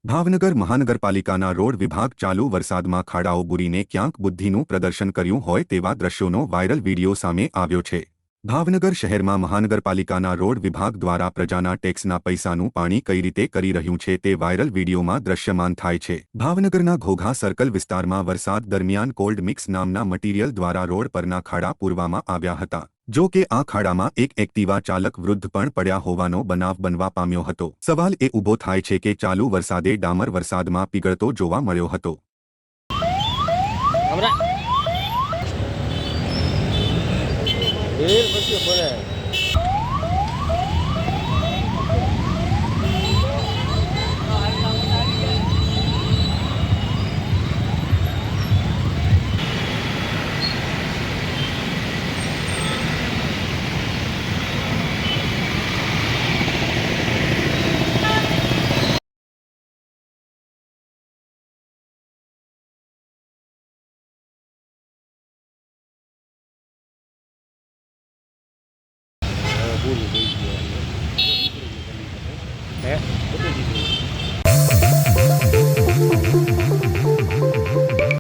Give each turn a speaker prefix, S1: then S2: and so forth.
S1: ભાવનગર મહાનગરપાલિકાના રોડ વિભાગ ચાલુ વરસાદમાં ખાડાઓ બુરીને ક્યાંક બુદ્ધિનું પ્રદર્શન કર્યું હોય તેવા દ્રશ્યોનો વાયરલ વીડિયો સામે આવ્યો છે। ભાવનગર શહેરમાં મહાનગરપાલિકાના રોડ વિભાગ દ્વારા પ્રજાના ટેક્સના પૈસાનું પાણી કઈ રીતે કરી રહ્યું છે તે વાયરલ વીડિયોમાં દ્રશ્યમાન થાય છે। ભાવનગરના ઘોઘા સર્કલ વિસ્તારમાં વરસાદ દરમિયાન કોલ્ડ મિક્સ નામના મટીરીયલ દ્વારા રોડ પરના ખાડા પૂરવામાં આવ્યા હતા। જો કે આ ખાડામાં એક એક્ટિવા ચાલક વૃદ્ધ પણ પડ્યા હોવાનો બનાવ બનવા પામ્યો હતો। સવાલ એ ઊભો થાય છે કે ચાલુ વરસાદે ડામર વરસાદમાં પીગળતો જોવા મળ્યો હતો।
S2: હે